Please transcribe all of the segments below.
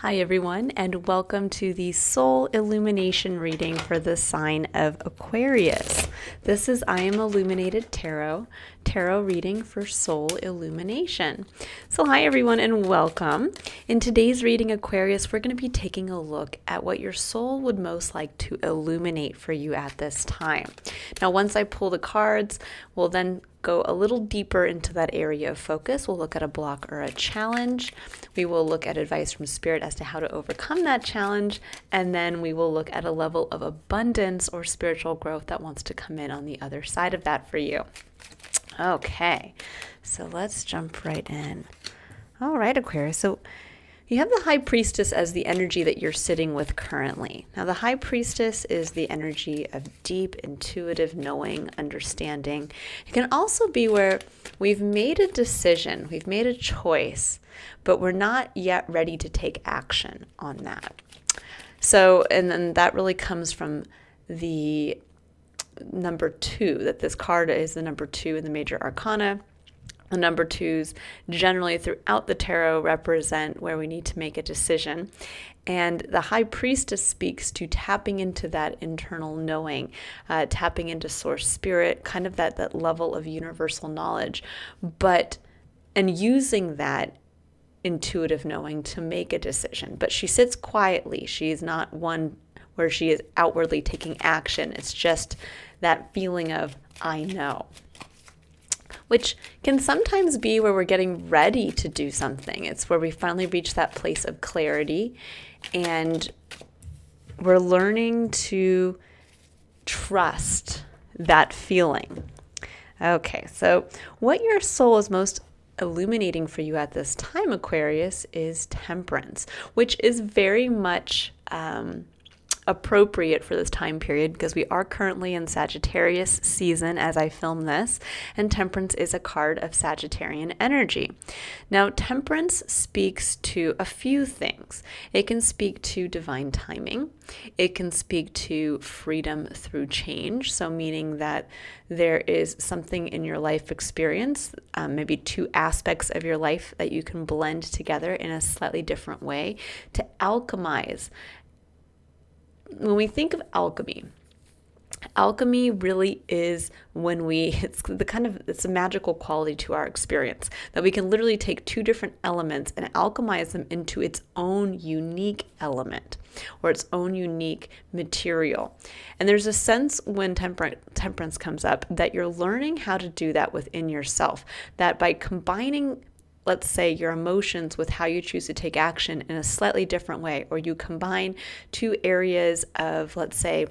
Hi everyone, and welcome to the Soul Illumination reading for the sign of Aquarius. This is I Am Illuminated Tarot reading for Soul Illumination. So hi everyone and welcome. In today's reading, Aquarius, we're going to be taking a look at what your soul would most like to illuminate for you at this time. Now, once I pull the cards, we'll then go a little deeper into that area of focus. We'll look at a block or a challenge. We will look at advice from Spirit as to how to overcome that challenge. And then we will look at a level of abundance or spiritual growth that wants to come in on the other side of that for you. Okay, so let's jump right in. All right, Aquarius. So you have the High Priestess as the energy that you're sitting with currently. Now, the High Priestess is the energy of deep, intuitive knowing, understanding. It can also be where we've made a decision, we've made a choice, but we're not yet ready to take action on that. So, and then that really comes from the number 2, that this card is the number 2 in the major arcana. The number 2s generally throughout the tarot represent where we need to make a decision. And the High Priestess speaks to tapping into that internal knowing, tapping into source spirit, kind of that level of universal knowledge, and using that intuitive knowing to make a decision. But she sits quietly. She's not one where she is outwardly taking action. It's just that feeling of, I know. Which can sometimes be where we're getting ready to do something. It's where we finally reach that place of clarity and we're learning to trust that feeling. Okay, so what your soul is most illuminating for you at this time, Aquarius, is temperance, which is very much appropriate for this time period because we are currently in Sagittarius season as I film this, and temperance is a card of Sagittarian energy. Now, temperance speaks to a few things. It can speak to divine timing. It can speak to freedom through change, so meaning that there is something in your life experience, maybe 2 aspects of your life that you can blend together in a slightly different way to alchemize. When we think of alchemy really is when it's a magical quality to our experience that we can literally take 2 different elements and alchemize them into its own unique element or its own unique material. And there's a sense when temperance comes up that you're learning how to do that within yourself, that by combining, let's say, your emotions with how you choose to take action in a slightly different way, or you combine 2 areas of, let's say,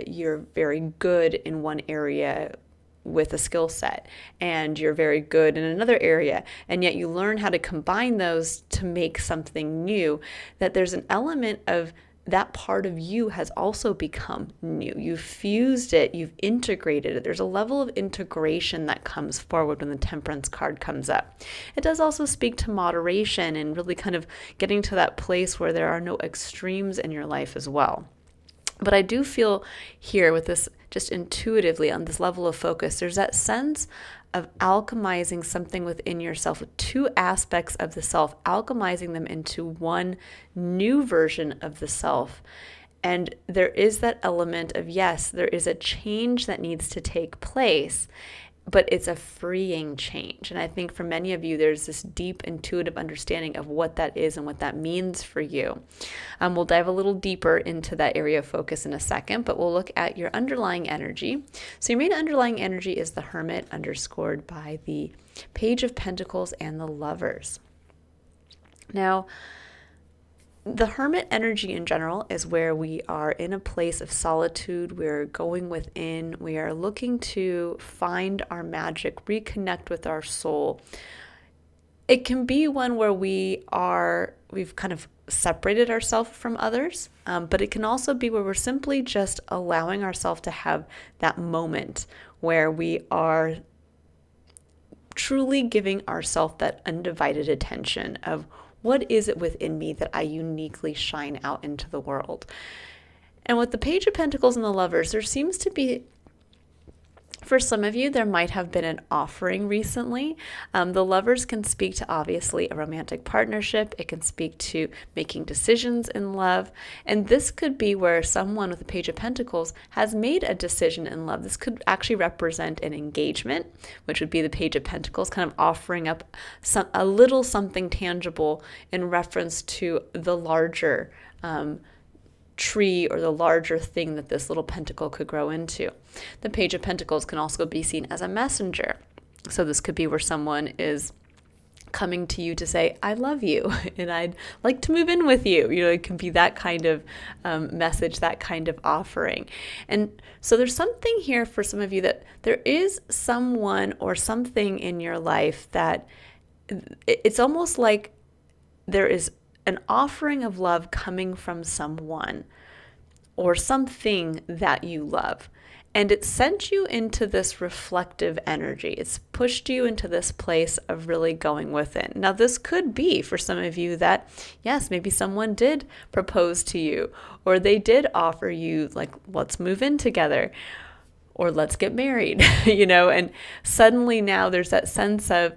you're very good in one area with a skill set and you're very good in another area, and yet you learn how to combine those to make something new, that there's an element of that part of you has also become new. You've fused it, you've integrated it. There's a level of integration that comes forward when the temperance card comes up. It does also speak to moderation and really kind of getting to that place where there are no extremes in your life as well. But I do feel here with this, just intuitively on this level of focus, there's that sense of alchemizing something within yourself, with 2 aspects of the self, alchemizing them into one new version of the self. And there is that element of, yes, there is a change that needs to take place, but it's a freeing change. And I think for many of you, there's this deep intuitive understanding of what that is and what that means for you. We'll dive a little deeper into that area of focus in a second, but we'll look at your underlying energy. So your main underlying energy is the Hermit, underscored by the Page of Pentacles and the Lovers. Now, the Hermit energy in general is where we are in a place of solitude. We're going within. We are looking to find our magic, reconnect with our soul. It can be one where we've kind of separated ourselves from others, but it can also be where we're simply just allowing ourselves to have that moment where we are truly giving ourselves that undivided attention of what is it within me that I uniquely shine out into the world. And with the Page of Pentacles and the Lovers, there seems to be, For some of you, there might have been an offering recently. The Lovers can speak to obviously a romantic partnership. It can speak to making decisions in love. And this could be where someone with the Page of Pentacles has made a decision in love. This could actually represent an engagement, which would be the Page of Pentacles, kind of offering up a little something tangible in reference to the larger tree or the larger thing that this little pentacle could grow into. The Page of Pentacles can also be seen as a messenger. So this could be where someone is coming to you to say, I love you and I'd like to move in with you. It can be that kind of message, that kind of offering. And so there's something here for some of you that there is someone or something in your life that it's almost like there is an offering of love coming from someone or something that you love. And it sent you into this reflective energy. It's pushed you into this place of really going within. Now, this could be for some of you that, yes, maybe someone did propose to you, or they did offer you, like, let's move in together, or let's get married, and suddenly now there's that sense of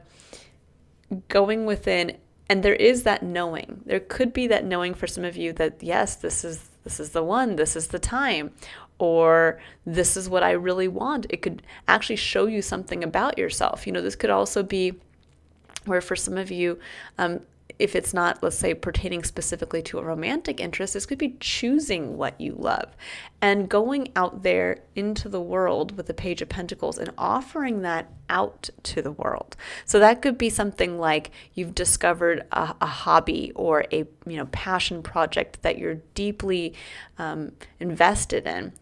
going within. And there is that knowing. There could be that knowing for some of you that, yes, this is the one, this is the time, or this is what I really want. It could actually show you something about yourself. This could also be where for some of you, if it's not, let's say, pertaining specifically to a romantic interest, this could be choosing what you love and going out there into the world with the Page of Pentacles and offering that out to the world. So that could be something like you've discovered a hobby or a passion project that you're deeply invested in.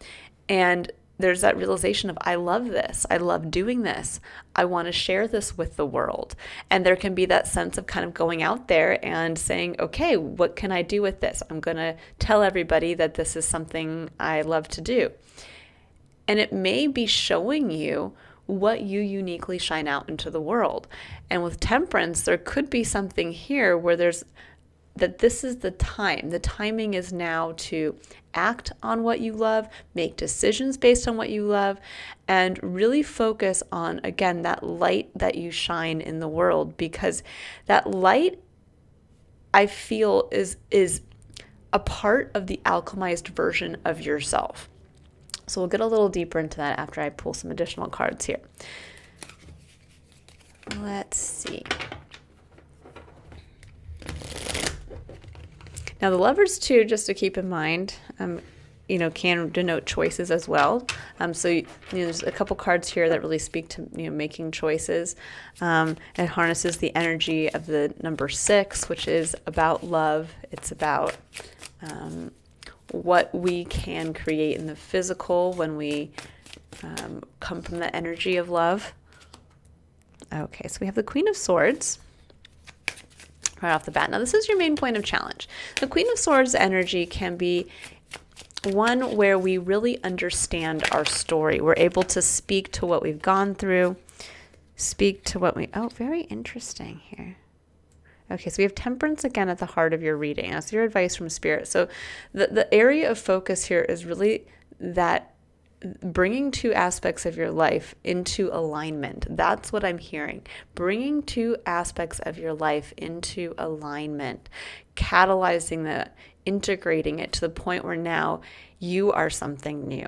And there's that realization of, I love this. I love doing this. I want to share this with the world. And there can be that sense of kind of going out there and saying, okay, what can I do with this? I'm going to tell everybody that this is something I love to do. And it may be showing you what you uniquely shine out into the world. And with Temperance, there could be something here where that this is the time. The timing is now to act on what you love, make decisions based on what you love, and really focus on, again, that light that you shine in the world, because that light, I feel, is a part of the alchemized version of yourself. So we'll get a little deeper into that after I pull some additional cards here. Let's see. Now, the Lovers, too, just to keep in mind, can denote choices as well. So there's a couple cards here that really speak to making choices. It harnesses the energy of the number 6, which is about love. It's about what we can create in the physical when we come from the energy of love. Okay, so we have the Queen of Swords right off the bat. Now, this is your main point of challenge. The Queen of Swords energy can be one where we really understand our story. We're able to speak to what we've gone through, very interesting here. Okay, so we have Temperance again at the heart of your reading. That's your advice from Spirit. So the area of focus here is really that bringing two aspects of your life into alignment. That's what I'm hearing. Bringing two aspects of your life into alignment, catalyzing that, integrating it to the point where now you are something new.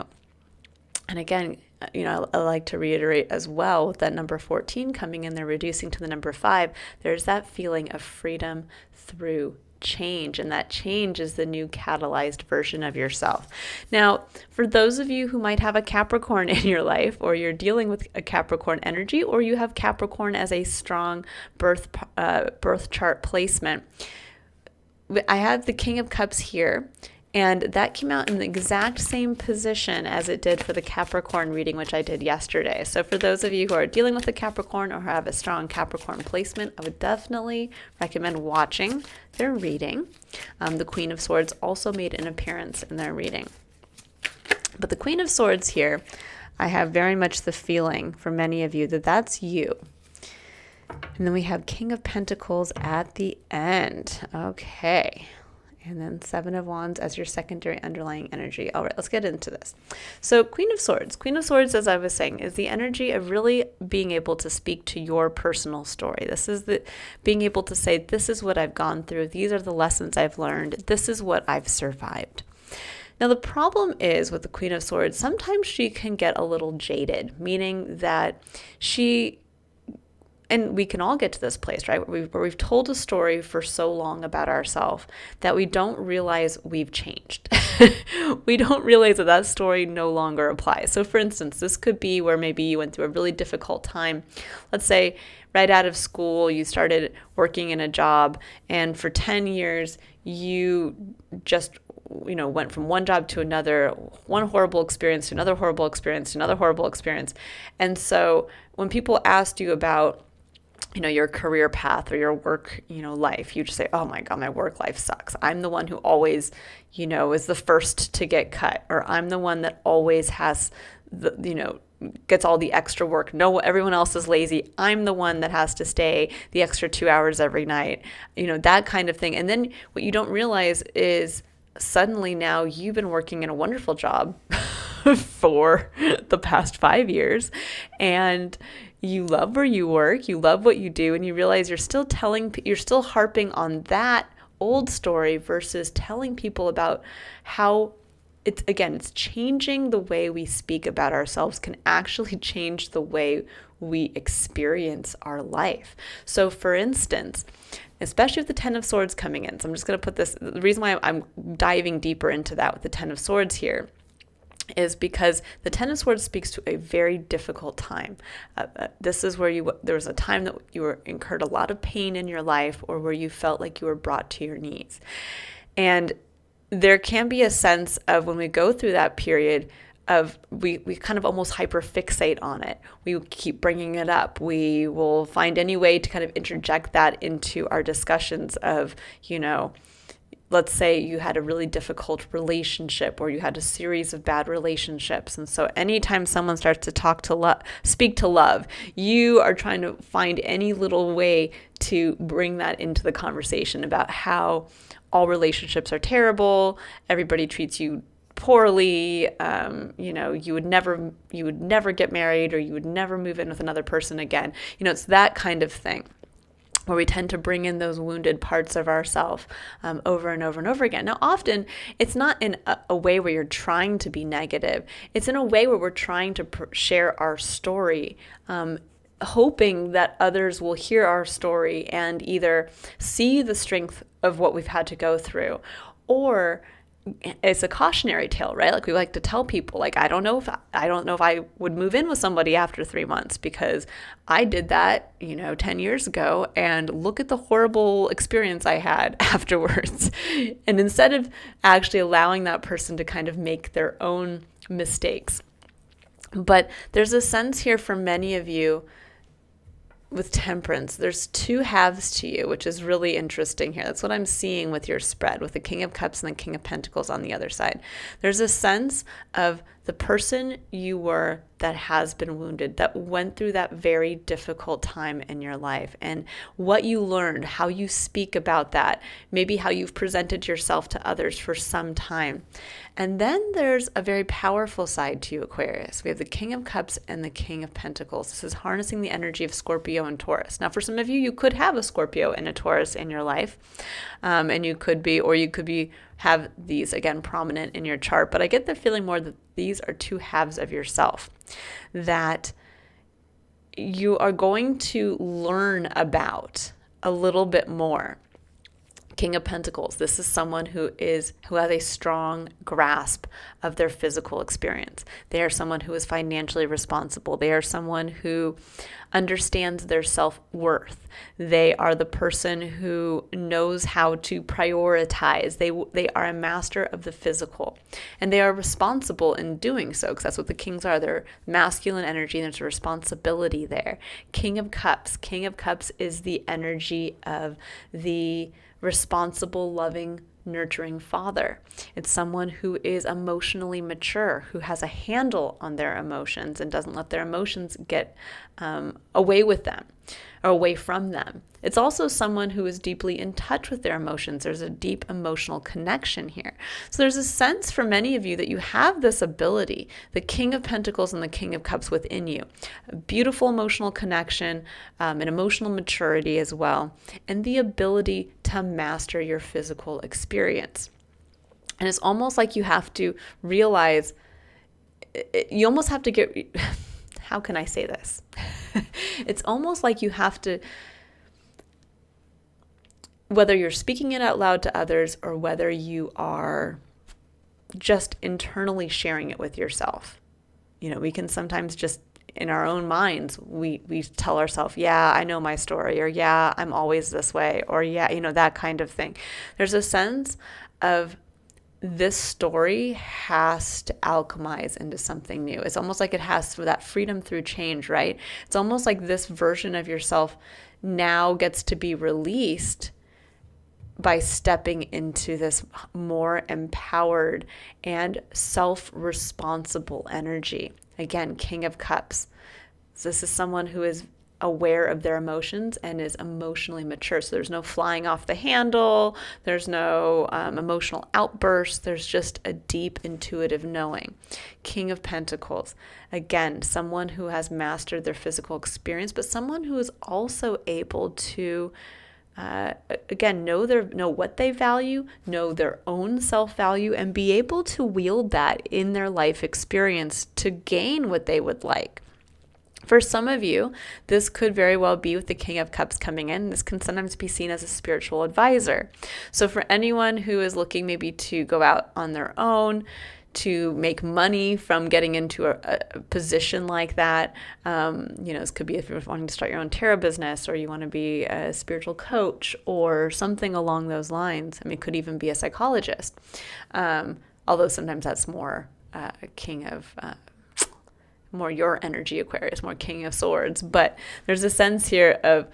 And again, I like to reiterate as well, with that number 14 coming in there, reducing to the number 5, there's that feeling of freedom through change, and that change is the new catalyzed version of yourself. Now, for those of you who might have a Capricorn in your life, or you're dealing with a Capricorn energy, or you have Capricorn as a strong birth chart placement, I have the King of Cups here, and that came out in the exact same position as it did for the Capricorn reading, which I did yesterday. So for those of you who are dealing with a Capricorn or have a strong Capricorn placement, I would definitely recommend watching their reading. The Queen of Swords also made an appearance in their reading. But the Queen of Swords here, I have very much the feeling for many of you that that's you. And then we have King of Pentacles at the end. Okay. And then Seven of Wands as your secondary underlying energy. All right, let's get into this. So Queen of Swords. Queen of Swords, as I was saying, is the energy of really being able to speak to your personal story. This is the being able to say, this is what I've gone through. These are the lessons I've learned. This is what I've survived. Now, the problem is with the Queen of Swords, sometimes she can get a little jaded, meaning that and we can all get to this place, right? Where we've told a story for so long about ourselves that we don't realize we've changed. We don't realize that that story no longer applies. So for instance, this could be where maybe you went through a really difficult time. Let's say right out of school, you started working in a job, and for 10 years, you just went from one job to another, one horrible experience to another horrible experience to another horrible experience. And so when people asked you about your career path or your work, life, you just say, oh my God, my work life sucks. I'm the one who always, is the first to get cut, or I'm the one that always has gets all the extra work. No, everyone else is lazy. I'm the one that has to stay the extra 2 hours every night, that kind of thing. And then what you don't realize is suddenly now you've been working in a wonderful job for the past 5 years, and you love where you work, you love what you do, and you realize you're still harping on that old story versus telling people about how it's changing the way we speak about ourselves can actually change the way we experience our life. So for instance, especially with the Ten of Swords coming in, so I'm just going to put this, the reason why I'm diving deeper into that with the Ten of Swords here is because the Ten of Swords speaks to a very difficult time. This is where there was a time that you incurred a lot of pain in your life, or where you felt like you were brought to your knees. And there can be a sense of, when we go through that period, of we kind of almost hyperfixate on it. We keep bringing it up. We will find any way to kind of interject that into our discussions of, let's say you had a really difficult relationship, or you had a series of bad relationships. And so anytime someone starts to speak to love, you are trying to find any little way to bring that into the conversation about how all relationships are terrible, everybody treats you poorly, you would never get married, or you would never move in with another person again. It's that kind of thing, where we tend to bring in those wounded parts of ourselves over and over and over again. Now, often it's not in a way where you're trying to be negative. It's in a way where we're trying to share our story, hoping that others will hear our story and either see the strength of what we've had to go through, or it's a cautionary tale, right? Like we like to tell people, like, I don't know if I would move in with somebody after 3 months, because I did that, 10 years ago, and look at the horrible experience I had afterwards. And instead of actually allowing that person to kind of make their own mistakes. But there's a sense here for many of you with Temperance, there's two halves to you, which is really interesting here. That's what I'm seeing with your spread, with the King of Cups and the King of Pentacles on the other side. There's a sense of the person you were that has been wounded, that went through that very difficult time in your life, and what you learned, how you speak about that, maybe how you've presented yourself to others for some time. And then there's a very powerful side to you, Aquarius. We have the King of Cups and the King of Pentacles. This is harnessing the energy of Scorpio and Taurus. Now, for some of you, you could have a Scorpio and a Taurus in your life, and you could have these, again, prominent in your chart. But I get the feeling more that these are two halves of yourself that you are going to learn about a little bit more. King of Pentacles, this is someone who has a strong grasp of their physical experience. They are someone who is financially responsible. They are someone who understands their self-worth. They are the person who knows how to prioritize. They are a master of the physical, and they are responsible in doing so, because that's what the kings are. They're masculine energy, and there's a responsibility there. King of Cups. King of Cups is the energy of the responsible, loving nurturing father. It's someone who is emotionally mature, who has a handle on their emotions and doesn't let their emotions get away with them or away from them. It's also someone who is deeply in touch with their emotions. There's a deep emotional connection here. So there's a sense for many of you that you have this ability, the King of Pentacles and the King of Cups within you, a beautiful emotional connection, an emotional maturity as well, and the ability to master your physical experience. And it's almost like you have to realize, you almost have to get, how can I say this? It's almost like you have to, whether you're speaking it out loud to others or whether you are just internally sharing it with yourself. We can sometimes just in our own minds, we tell ourselves, yeah, I know my story, or yeah, I'm always this way, or yeah, that kind of thing. There's a sense of this story has to alchemize into something new. It's almost like it has that freedom through change, right? It's almost like this version of yourself now gets to be released by stepping into this more empowered and self-responsible energy. Again, King of Cups. So this is someone who is aware of their emotions and is emotionally mature. So there's no flying off the handle. There's no emotional outbursts. There's just a deep intuitive knowing. King of Pentacles. Again, someone who has mastered their physical experience, but someone who is also able to again, know what they value, know their own self-value, and be able to wield that in their life experience to gain what they would like. For some of you, this could very well be with the King of Cups coming in. This can sometimes be seen as a spiritual advisor. So for anyone who is looking maybe to go out on their own, to make money from getting into a position like that. This could be if you're wanting to start your own tarot business, or you want to be a spiritual coach or something along those lines. I mean, it could even be a psychologist. Although sometimes that's more King of, more your energy, Aquarius, more King of Swords. But there's a sense here of,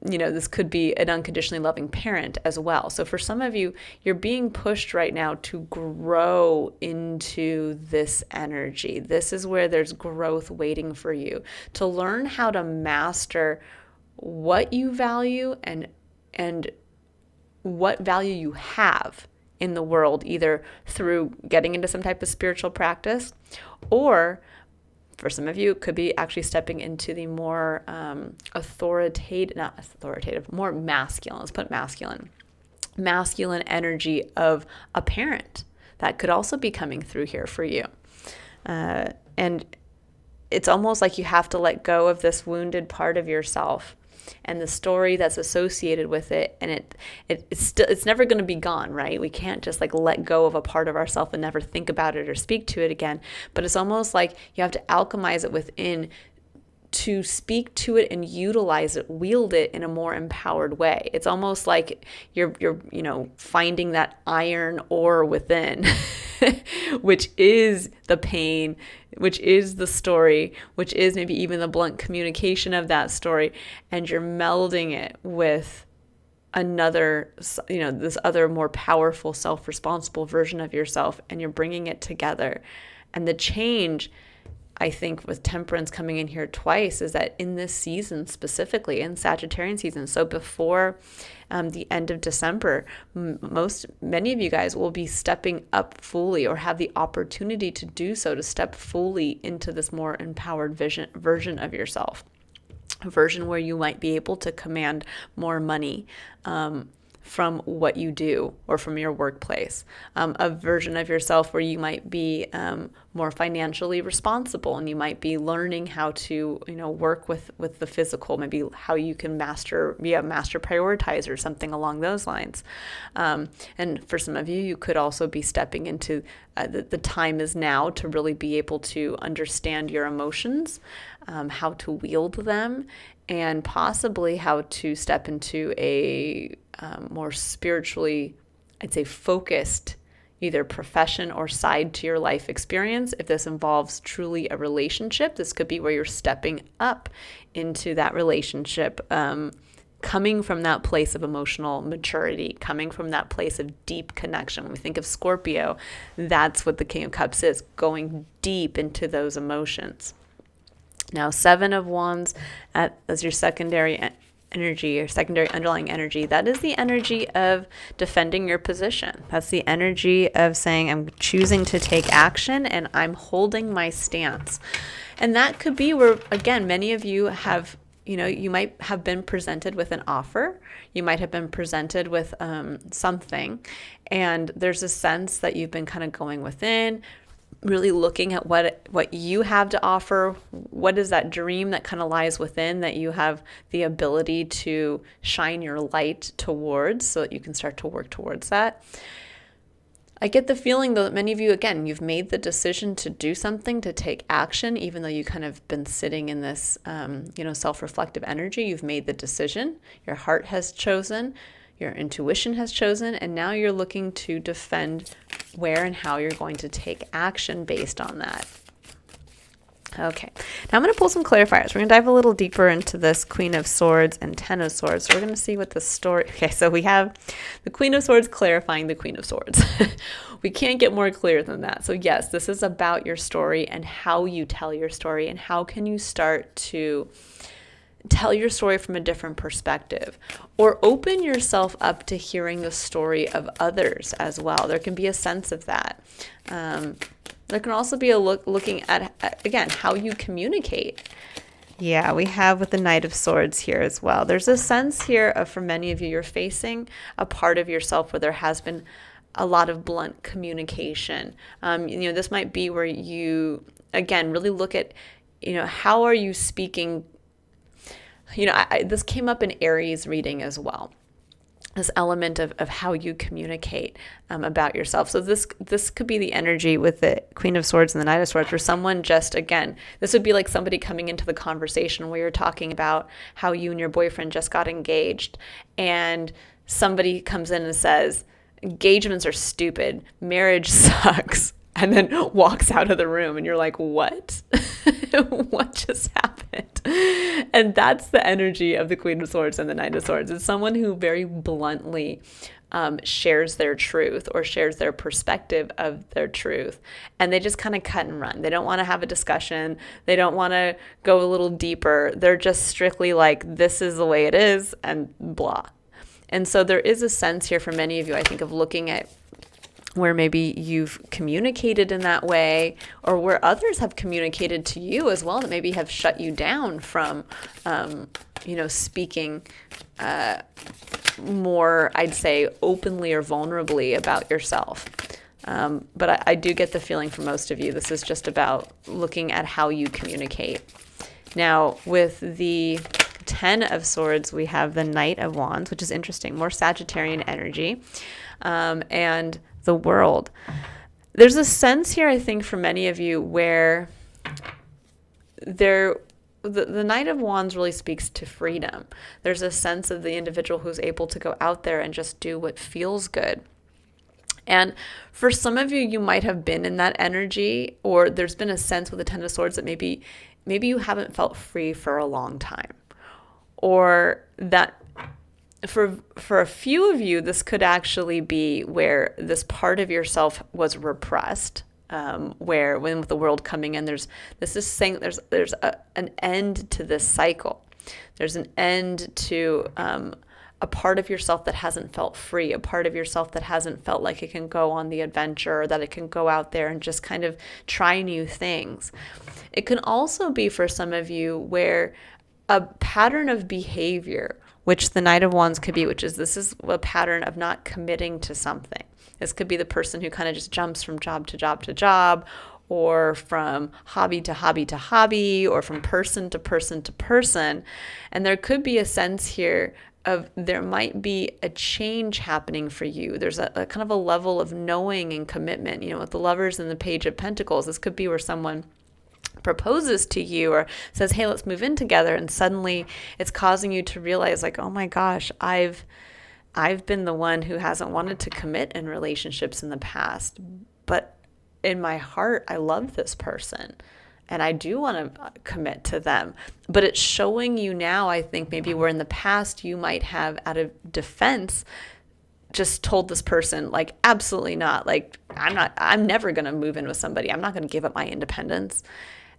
this could be an unconditionally loving parent as well. So for some of you, you're being pushed right now to grow into this energy. This is where there's growth waiting for you to learn how to master what you value and what value you have in the world, either through getting into some type of spiritual practice, or for some of you, it could be actually stepping into the more more masculine, let's put masculine energy of a parent. That could also be coming through here for you. And it's almost like you have to let go of this wounded part of yourself and the story that's associated with it, and it's never going to be gone, right? We can't just let go of a part of ourselves and never think about it or speak to it again. But it's almost like you have to alchemize it within to speak to it and utilize it, wield it in a more empowered way. It's almost like you're finding that iron ore within, which is the pain, which is the story, which is maybe even the blunt communication of that story, and you're melding it with another, this other more powerful, self-responsible version of yourself, and you're bringing it together. And the change, I think, with Temperance coming in here twice, is that in this season, specifically in Sagittarian season, so before the end of December, many of you guys will be stepping up fully, or have the opportunity to do so, to step fully into this more empowered version of yourself, a version where you might be able to command more money from what you do or from your workplace, a version of yourself where you might be more financially responsible, and you might be learning how to work with the physical, maybe how you can be a master prioritizer, something along those lines. And for some of you, you could also be stepping into the time is now to really be able to understand your emotions, how to wield them, and possibly how to step into a more spiritually, I'd say, focused either profession or side to your life experience. If this involves truly a relationship, this could be where you're stepping up into that relationship coming from that place of emotional maturity, coming from that place of deep connection. When we think of Scorpio, that's what the King of Cups is, going deep into those emotions. Now, Seven of Wands as your secondary energy or secondary underlying energy, that is the energy of defending your position. That's the energy of saying, I'm choosing to take action and I'm holding my stance. And that could be where, again, many of you have, you might have been presented with an offer. You might have been presented with something. And there's a sense that you've been kind of going within, really looking at what you have to offer. What is that dream that kind of lies within that you have the ability to shine your light towards so that you can start to work towards that? I get the feeling, though, that many of you, again, you've made the decision to do something, to take action, even though you kind of been sitting in this, self-reflective energy. You've made the decision. Your heart has chosen. Your intuition has chosen. And now you're looking to defend where and how you're going to take action based on that. Okay, now I'm going to pull some clarifiers. We're going to dive a little deeper into this Queen of Swords and Ten of Swords. So we're going to see what the story... Okay, so we have the Queen of Swords clarifying the Queen of Swords. We can't get more clear than that. So yes, this is about your story and how you tell your story and how can you start to tell your story from a different perspective, or open yourself up to hearing the story of others as well. There can be a sense of that. There can also be a looking at, again, how you communicate. Yeah, we have with the Knight of Swords here as well. There's a sense here of, for many of you, you're facing a part of yourself where there has been a lot of blunt communication. This might be where you, again, really look at, how are you speaking? This came up in Aries reading as well. This element of how you communicate about yourself. So this could be the energy with the Queen of Swords and the Knight of Swords, where someone just, again, this would be like somebody coming into the conversation where you're talking about how you and your boyfriend just got engaged, and somebody comes in and says, engagements are stupid, marriage sucks, and then walks out of the room, and you're like, what? What just happened? And that's the energy of the Queen of Swords and the Knight of Swords. It's someone who very bluntly shares their truth or shares their perspective of their truth. And they just kind of cut and run. They don't want to have a discussion. They don't want to go a little deeper. They're just strictly like, this is the way it is, and blah. And so there is a sense here for many of you, I think, of looking at where maybe you've communicated in that way, or where others have communicated to you as well that maybe have shut you down from, speaking more, I'd say, openly or vulnerably about yourself. But I do get the feeling for most of you, this is just about looking at how you communicate. Now, with the Ten of Swords, we have the Knight of Wands, which is interesting, more Sagittarian energy, and the World. There's a sense here, I think, for many of you where the Knight of Wands really speaks to freedom. There's a sense of the individual who's able to go out there and just do what feels good. And for some of you, you might have been in that energy, or there's been a sense with the Ten of Swords that maybe you haven't felt free for a long time, or that for a few of you, this could actually be where this part of yourself was repressed, where when with the World coming in, there's an end to this cycle. There's an end to a part of yourself that hasn't felt free, a part of yourself that hasn't felt like it can go on the adventure, or that it can go out there and just kind of try new things. It can also be for some of you where a pattern of behavior, which the Knight of Wands could be, this is a pattern of not committing to something. This could be the person who kind of just jumps from job to job to job, or from hobby to hobby to hobby, or from person to person to person. And there could be a sense here of there might be a change happening for you. There's a kind of a level of knowing and commitment. With the Lovers and the Page of Pentacles, this could be where someone proposes to you or says, hey, let's move in together, and suddenly it's causing you to realize, like, oh my gosh, I've been the one who hasn't wanted to commit in relationships in the past, but in my heart I love this person, and I do want to commit to them. But it's showing you now, I think maybe where in the past you might have, out of defense, just told this person, like, absolutely not. Like, I'm never going to move in with somebody. I'm not going to give up my independence.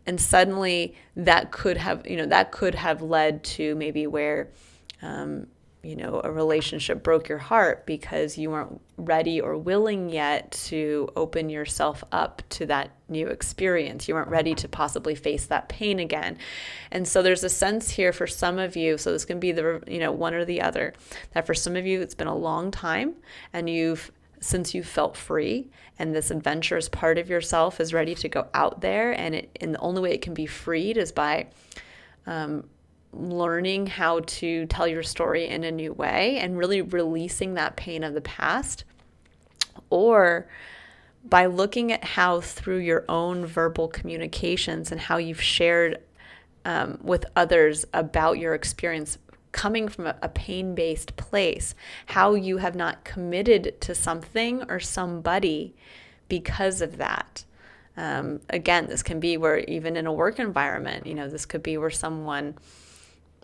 And suddenly that could have led to maybe where, a relationship broke your heart because you weren't ready or willing yet to open yourself up to that new experience. You weren't ready to possibly face that pain again. And so there's a sense here for some of you, so this can be one or the other, that for some of you it's been a long time, and since you felt free, and this adventurous part of yourself is ready to go out there, and the only way it can be freed is by learning how to tell your story in a new way and really releasing that pain of the past, or by looking at how through your own verbal communications and how you've shared with others about your experience coming from a pain-based place, how you have not committed to something or somebody because of that. Again, this can be where, even in a work environment, this could be where someone,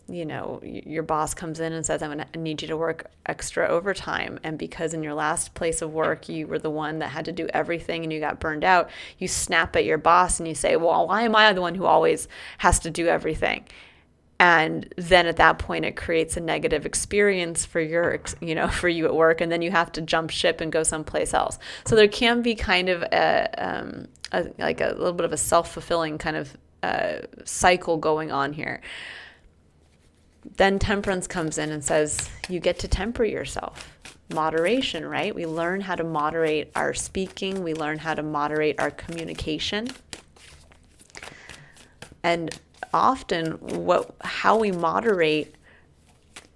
your boss comes in and says, I need you to work extra overtime. And because in your last place of work, you were the one that had to do everything and you got burned out, you snap at your boss and you say, well, why am I the one who always has to do everything? And then at that point, it creates a negative experience for for you at work. And then you have to jump ship and go someplace else. So there can be kind of a little bit of a self-fulfilling kind of cycle going on here. Then temperance comes in and says, you get to temper yourself. Moderation, right? We learn how to moderate our speaking. We learn how to moderate our communication. And often how we moderate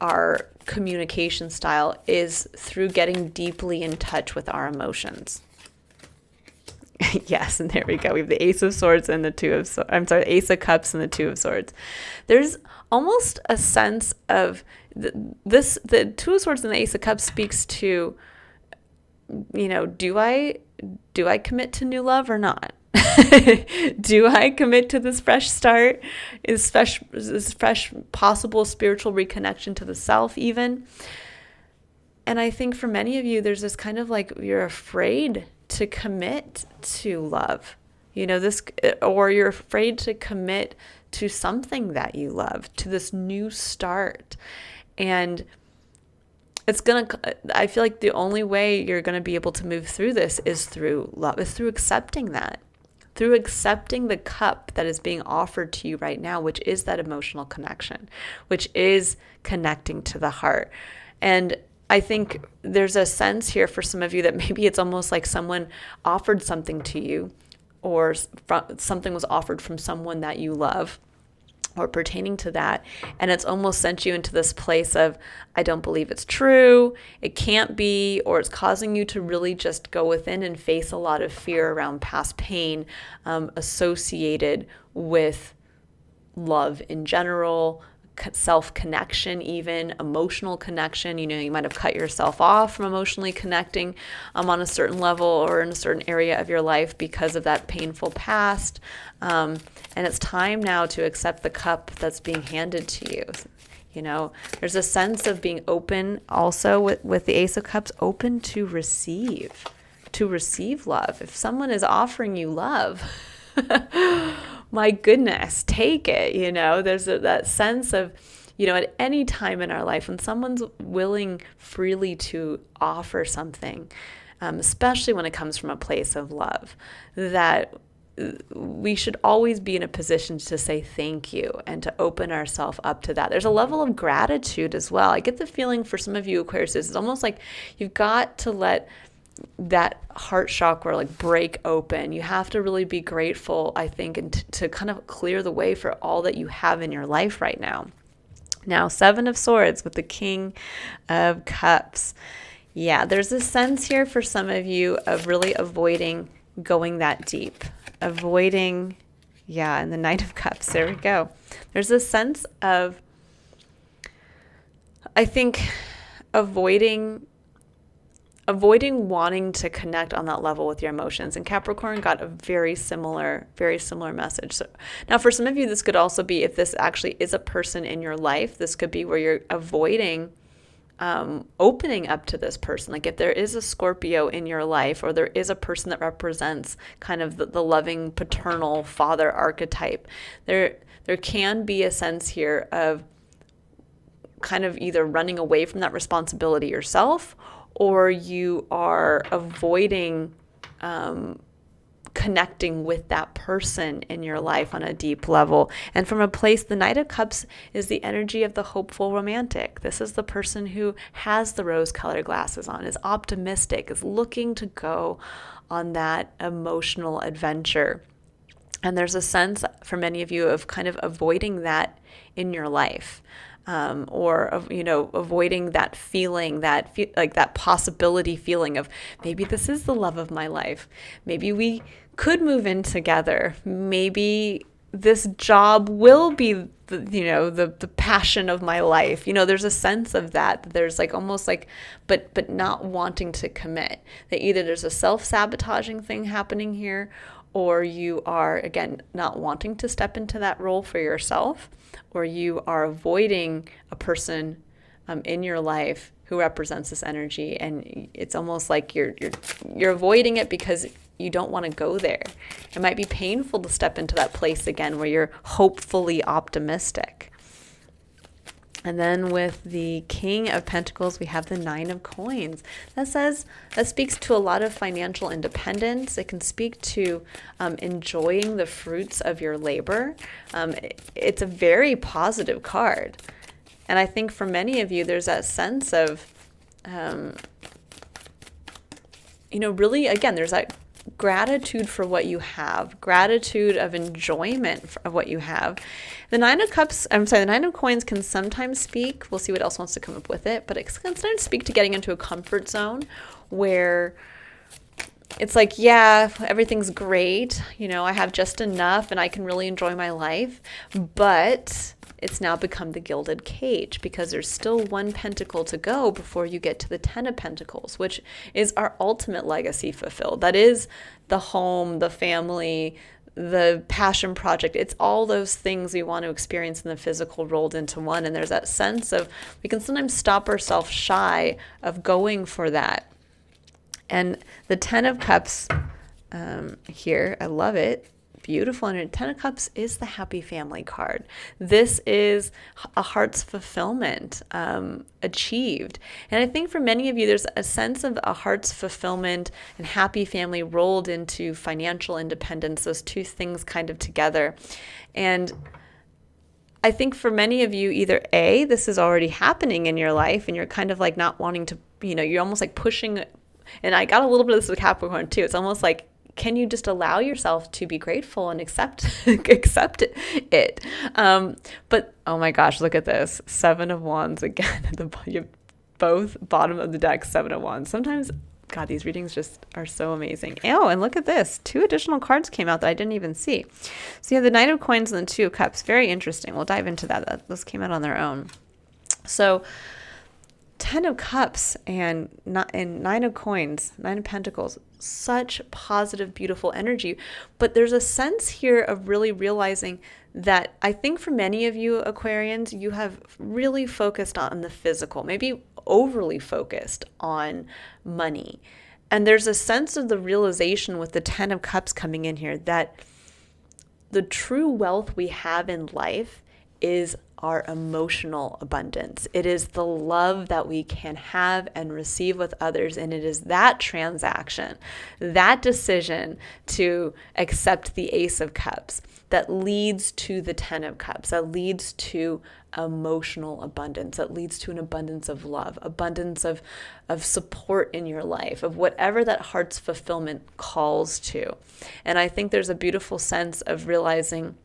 our communication style is through getting deeply in touch with our emotions. Yes, and there we go. We have the Ace of Swords and the Ace of Cups and the Two of Swords. There's almost a sense of the Two of Swords and the Ace of Cups speaks to, do I commit to new love or not? Do I commit to this fresh start? Is fresh possible spiritual reconnection to the self even? And I think for many of you, there's this kind of like, you're afraid to commit to love, or you're afraid to commit to something that you love, to this new start. And I feel like the only way you're going to be able to move through this is through love, is through accepting that. Through accepting the cup that is being offered to you right now, which is that emotional connection, which is connecting to the heart. And I think there's a sense here for some of you that maybe it's almost like someone offered something to you, or something was offered from someone that you love, or pertaining to that, and it's almost sent you into this place of, I don't believe it's true, it can't be, or it's causing you to really just go within and face a lot of fear around past pain associated with love in general, self-connection, even emotional connection. You might have cut yourself off from emotionally connecting on a certain level or in a certain area of your life because of that painful past. And it's time now to accept the cup that's being handed to you. There's a sense of being open also with the Ace of Cups, open to receive love. If someone is offering you love, my goodness, take it. There's that sense of, at any time in our life when someone's willing freely to offer something, especially when it comes from a place of love, that we should always be in a position to say thank you and to open ourselves up to that. There's a level of gratitude as well. I get the feeling for some of you Aquarius, it's almost like you've got to let that heart chakra break open. You have to really be grateful, I think, and to kind of clear the way for all that you have in your life right now. Now, Seven of Swords with the King of Cups. Yeah, there's a sense here for some of you of really avoiding going that deep. And the Knight of Cups, there we go. There's a sense of, I think, avoiding avoiding wanting to connect on that level with your emotions. And Capricorn got a very similar message. So now for some of you, this could also be, if this actually is a person in your life, this could be where you're avoiding opening up to this person. Like if there is a Scorpio in your life, or there is a person that represents kind of the loving paternal father archetype, there can be a sense here of kind of either running away from that responsibility yourself, or you are avoiding connecting with that person in your life on a deep level. And from a place, the Knight of Cups is the energy of the hopeful romantic. This is the person who has the rose-colored glasses on, is optimistic, is looking to go on that emotional adventure. And there's a sense for many of you of kind of avoiding that in your life. Or avoiding that feeling, that possibility feeling of maybe this is the love of my life. Maybe we could move in together. Maybe this job will be the passion of my life. There's a sense of that. There's like almost like, but not wanting to commit. That either there's a self-sabotaging thing happening here, or you are, again, not wanting to step into that role for yourself, or you are avoiding a person in your life who represents this energy, and it's almost like you're avoiding it because you don't want to go there. It might be painful to step into that place again where you're hopefully optimistic. And then with the King of Pentacles, we have the Nine of Coins. That speaks to a lot of financial independence. It can speak to enjoying the fruits of your labor. It's a very positive card. And I think for many of you, there's that sense of, really, again, there's that gratitude for what you have, gratitude of enjoyment of what you have. The Nine of Coins can sometimes speak, we'll see what else wants to come up with it, but it can sometimes speak to getting into a comfort zone where it's like, yeah, everything's great, I have just enough and I can really enjoy my life, but it's now become the gilded cage because there's still one pentacle to go before you get to the Ten of Pentacles, which is our ultimate legacy fulfilled. That is the home, the family, the passion project. It's all those things we want to experience in the physical rolled into one. And there's that sense of, we can sometimes stop ourselves shy of going for that. And the Ten of Cups here, I love it. Beautiful. And Ten of Cups is the happy family card. This is a heart's fulfillment achieved. And I think for many of you, there's a sense of a heart's fulfillment and happy family rolled into financial independence, those two things kind of together. And I think for many of you, either A, this is already happening in your life and you're kind of like not wanting to, you're almost like pushing. And I got a little bit of this with Capricorn too. It's almost like, can you just allow yourself to be grateful and accept it? But oh my gosh, look at this. 7 of Wands again. Both bottom of the deck, 7 of Wands. Sometimes, God, these readings just are so amazing. Oh, and look at this. 2 additional cards came out that I didn't even see. So you have the Knight of Coins and the 2 of Cups. Very interesting. We'll dive into that. Those came out on their own. So 10 of Cups and 9 of Coins, 9 of Pentacles, such positive, beautiful energy. But there's a sense here of really realizing that I think for many of you Aquarians, you have really focused on the physical, maybe overly focused on money. And there's a sense of the realization with the 10 of Cups coming in here that the true wealth we have in life is our emotional abundance. It is the love that we can have and receive with others. And it is that transaction, that decision to accept the Ace of Cups that leads to the 10 of Cups, that leads to emotional abundance, that leads to an abundance of love, abundance of support in your life, of whatever that heart's fulfillment calls to. And I think there's a beautiful sense of realizing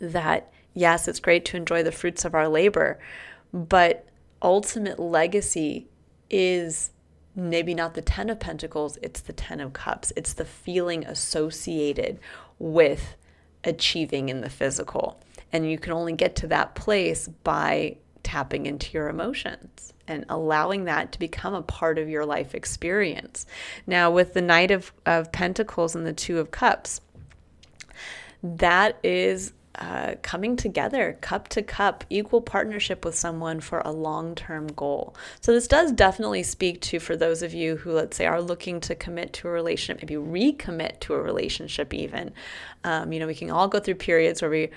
that yes, it's great to enjoy the fruits of our labor, but ultimate legacy is maybe not the 10 of Pentacles, it's the 10 of Cups. It's the feeling associated with achieving in the physical. And you can only get to that place by tapping into your emotions and allowing that to become a part of your life experience. Now, with the Knight of Pentacles and the Two of Cups, that is coming together, cup to cup, equal partnership with someone for a long-term goal. So this does definitely speak to, for those of you who, let's say, are looking to commit to a relationship, maybe recommit to a relationship even. We can all go through periods where we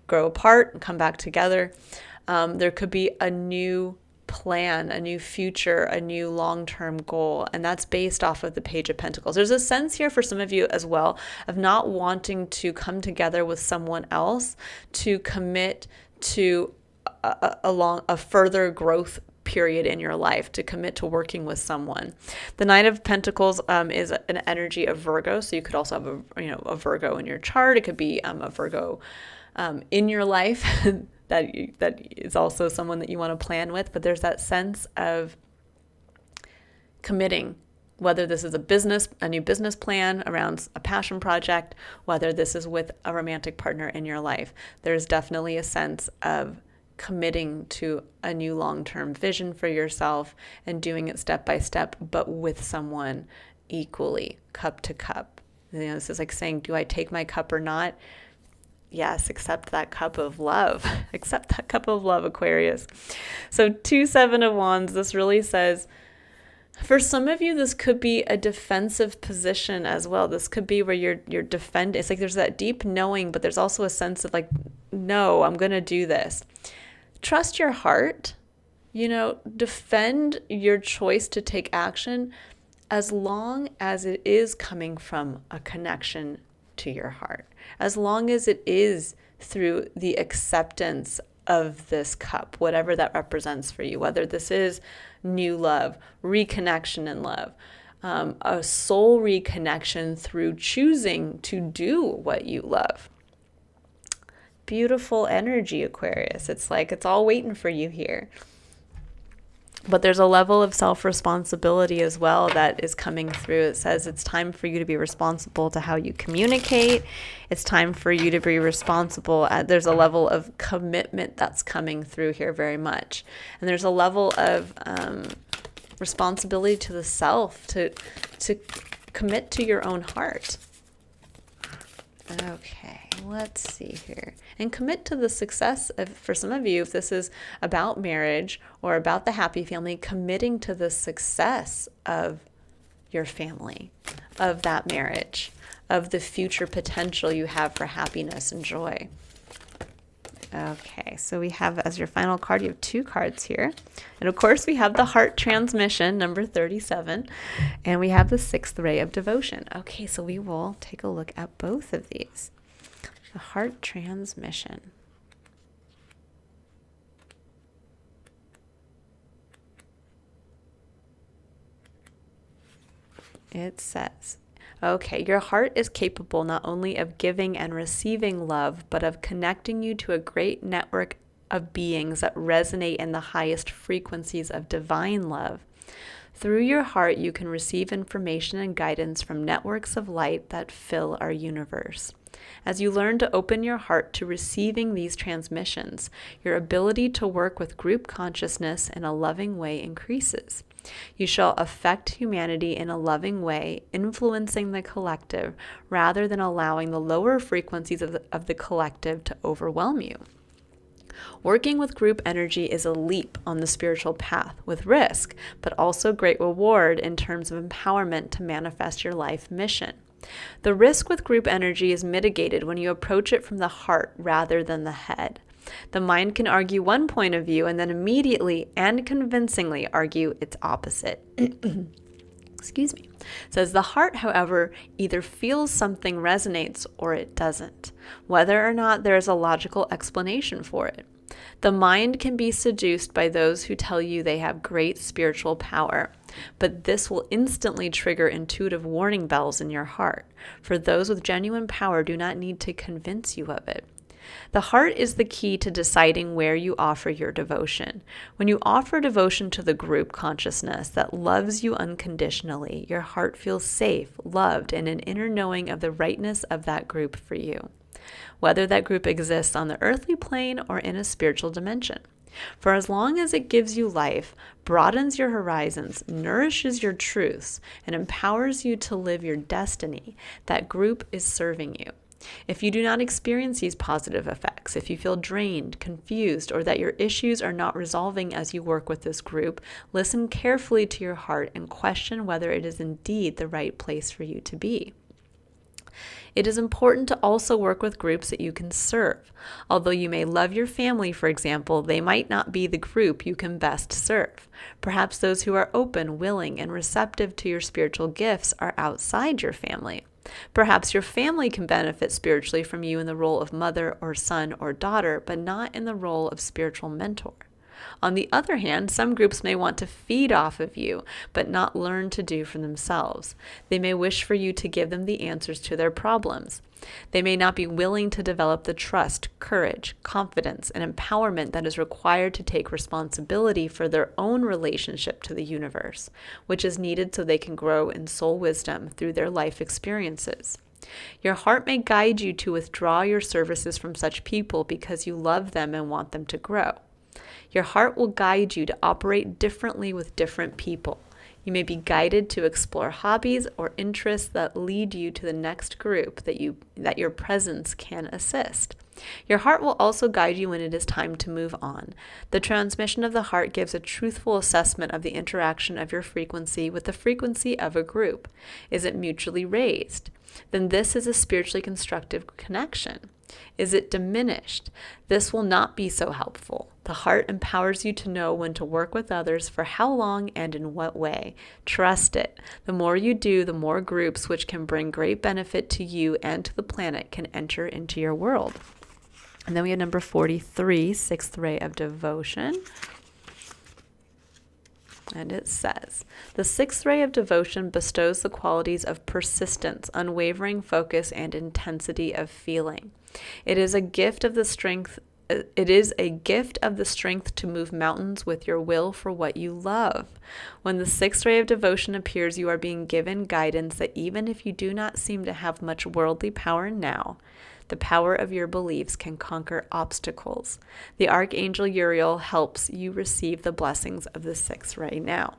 grow apart and come back together. There could be a new plan, a new future, a new long-term goal, and that's based off of the Page of Pentacles. There's a sense here for some of you as well of not wanting to come together with someone else to commit to a further growth period in your life, to commit to working with someone. The Knight of Pentacles is an energy of Virgo, so you could also have a Virgo in your chart. It could be a Virgo in your life that is also someone that you want to plan with. But there's that sense of committing, whether this is a new business plan around a passion project, whether this is with a romantic partner in your life. There's definitely a sense of committing to a new long-term vision for yourself and doing it step by step, but with someone equally, cup to cup. This is like saying, do I take my cup or not? Yes, accept that cup of love. Accept that cup of love, Aquarius. So 2 7 of Wands, this really says, for some of you, this could be a defensive position as well. This could be where you're defending. It's like there's that deep knowing, but there's also a sense of like, no, I'm going to do this. Trust your heart. Defend your choice to take action as long as it is coming from a connection to your heart, as long as it is through the acceptance of this cup, whatever that represents for you, whether this is new love, reconnection in love, a soul reconnection through choosing to do what you love. Beautiful energy, Aquarius. It's like it's all waiting for you here. But there's a level of self-responsibility as well that is coming through. It says it's time for you to be responsible to how you communicate. It's time for you to be responsible. There's a level of commitment that's coming through here very much. And there's a level of responsibility to the self, to commit to your own heart. Okay, let's see here. And commit to the success of, for some of you, if this is about marriage or about the happy family, committing to the success of your family, of that marriage, of the future potential you have for happiness and joy. Okay, so we have as your final card, you have 2 cards here. And of course, we have the Heart Transmission, number 37, and we have the 6th Ray of Devotion. Okay, so we will take a look at both of these. The Heart Transmission. It says, okay, your heart is capable not only of giving and receiving love, but of connecting you to a great network of beings that resonate in the highest frequencies of divine love. Through your heart, you can receive information and guidance from networks of light that fill our universe. As you learn to open your heart to receiving these transmissions, your ability to work with group consciousness in a loving way increases. You shall affect humanity in a loving way, influencing the collective, rather than allowing the lower frequencies of the collective to overwhelm you. Working with group energy is a leap on the spiritual path with risk, but also great reward in terms of empowerment to manifest your life mission. The risk with group energy is mitigated when you approach it from the heart rather than the head. The mind can argue one point of view and then immediately and convincingly argue its opposite. Excuse me. It says the heart, however, either feels something resonates or it doesn't, whether or not there is a logical explanation for it. The mind can be seduced by those who tell you they have great spiritual power, but this will instantly trigger intuitive warning bells in your heart, for those with genuine power do not need to convince you of it. The heart is the key to deciding where you offer your devotion. When you offer devotion to the group consciousness that loves you unconditionally, your heart feels safe, loved, and an inner knowing of the rightness of that group for you, whether that group exists on the earthly plane or in a spiritual dimension. For as long as it gives you life, broadens your horizons, nourishes your truths, and empowers you to live your destiny, that group is serving you. If you do not experience these positive effects, if you feel drained, confused, or that your issues are not resolving as you work with this group, listen carefully to your heart and question whether it is indeed the right place for you to be. It is important to also work with groups that you can serve. Although you may love your family, for example, they might not be the group you can best serve. Perhaps those who are open, willing, and receptive to your spiritual gifts are outside your family. Perhaps your family can benefit spiritually from you in the role of mother or son or daughter, but not in the role of spiritual mentor. On the other hand, some groups may want to feed off of you, but not learn to do for themselves. They may wish for you to give them the answers to their problems. They may not be willing to develop the trust, courage, confidence, and empowerment that is required to take responsibility for their own relationship to the universe, which is needed so they can grow in soul wisdom through their life experiences. Your heart may guide you to withdraw your services from such people because you love them and want them to grow. Your heart will guide you to operate differently with different people. You may be guided to explore hobbies or interests that lead you to the next group that your presence can assist. Your heart will also guide you when it is time to move on. The transmission of the heart gives a truthful assessment of the interaction of your frequency with the frequency of a group. Is it mutually raised? Then this is a spiritually constructive connection. Is it diminished? This will not be so helpful. The heart empowers you to know when to work with others, for how long, and in what way. Trust it. The more you do, the more groups which can bring great benefit to you and to the planet can enter into your world. And then we have number 43, sixth ray of devotion. And it says, the sixth ray of devotion bestows the qualities of persistence, unwavering focus, and intensity of feeling. It is a gift of the strength to move mountains with your will for what you love. When the sixth ray of devotion appears, you are being given guidance that even if you do not seem to have much worldly power now, the power of your beliefs can conquer obstacles. The Archangel Uriel helps you receive the blessings of the sixth ray now.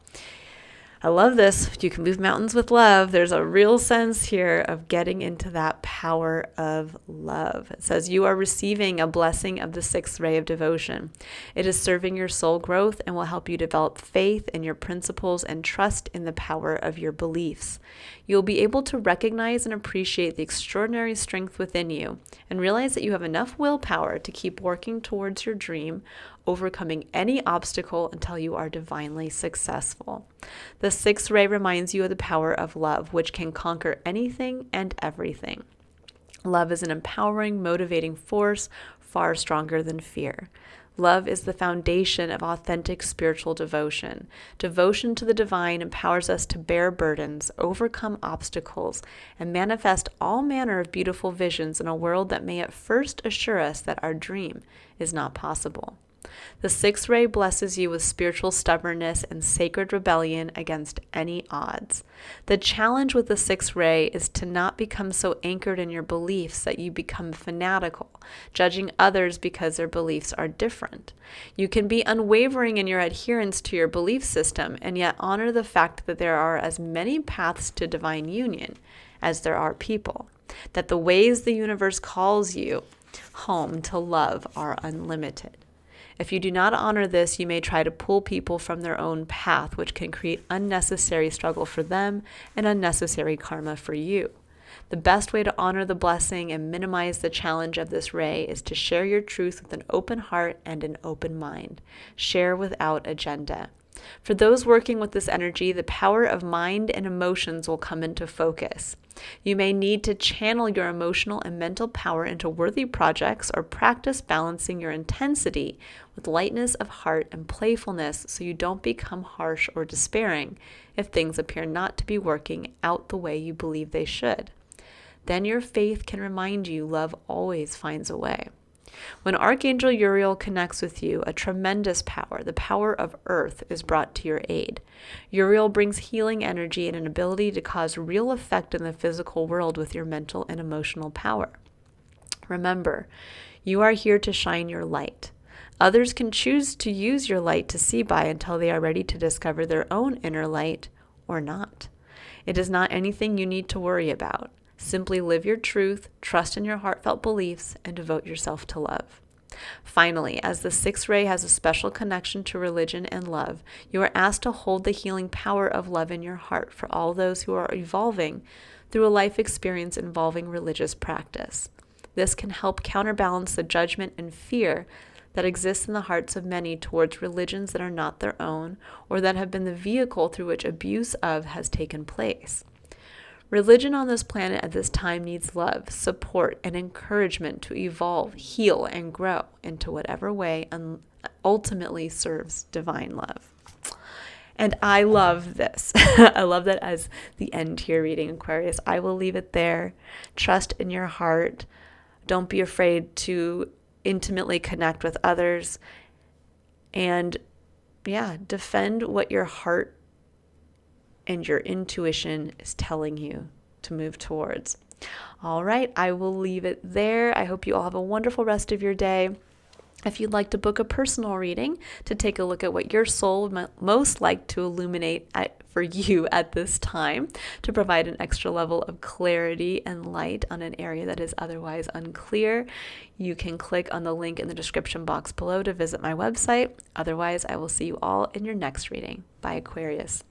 I love this. You can move mountains with love. There's a real sense here of getting into that power of love. It says you are receiving a blessing of the sixth ray of devotion. It is serving your soul growth and will help you develop faith in your principles and trust in the power of your beliefs. You'll be able to recognize and appreciate the extraordinary strength within you and realize that you have enough willpower to keep working towards your dream, overcoming any obstacle until you are divinely successful. The sixth ray reminds you of the power of love, which can conquer anything and everything. Love is an empowering, motivating force far stronger than fear. Love is the foundation of authentic spiritual devotion. Devotion to the divine empowers us to bear burdens, overcome obstacles, and manifest all manner of beautiful visions in a world that may at first assure us that our dream is not possible. The sixth ray blesses you with spiritual stubbornness and sacred rebellion against any odds. The challenge with the sixth ray is to not become so anchored in your beliefs that you become fanatical, judging others because their beliefs are different. You can be unwavering in your adherence to your belief system and yet honor the fact that there are as many paths to divine union as there are people, that the ways the universe calls you home to love are unlimited. If you do not honor this, you may try to pull people from their own path, which can create unnecessary struggle for them and unnecessary karma for you. The best way to honor the blessing and minimize the challenge of this ray is to share your truth with an open heart and an open mind. Share without agenda. For those working with this energy, the power of mind and emotions will come into focus. You may need to channel your emotional and mental power into worthy projects or practice balancing your intensity with lightness of heart and playfulness so you don't become harsh or despairing if things appear not to be working out the way you believe they should. Then your faith can remind you love always finds a way. When Archangel Uriel connects with you, a tremendous power, the power of earth, is brought to your aid. Uriel brings healing energy and an ability to cause real effect in the physical world with your mental and emotional power. Remember, you are here to shine your light. Others can choose to use your light to see by until they are ready to discover their own inner light or not. It is not anything you need to worry about. Simply live your truth, trust in your heartfelt beliefs, and devote yourself to love. Finally, as the sixth ray has a special connection to religion and love, you are asked to hold the healing power of love in your heart for all those who are evolving through a life experience involving religious practice. This can help counterbalance the judgment and fear that exists in the hearts of many towards religions that are not their own or that have been the vehicle through which abuse of has taken place. Religion on this planet at this time needs love, support, and encouragement to evolve, heal, and grow into whatever way ultimately serves divine love. And I love this. I love that as the end here reading, Aquarius. I will leave it there. Trust in your heart. Don't be afraid to intimately connect with others. And defend what your heart and your intuition is telling you to move towards. All right, I will leave it there. I hope you all have a wonderful rest of your day. If you'd like to book a personal reading to take a look at what your soul would most like to illuminate for you at this time, to provide an extra level of clarity and light on an area that is otherwise unclear, you can click on the link in the description box below to visit my website. Otherwise, I will see you all in your next reading. Bye, Aquarius.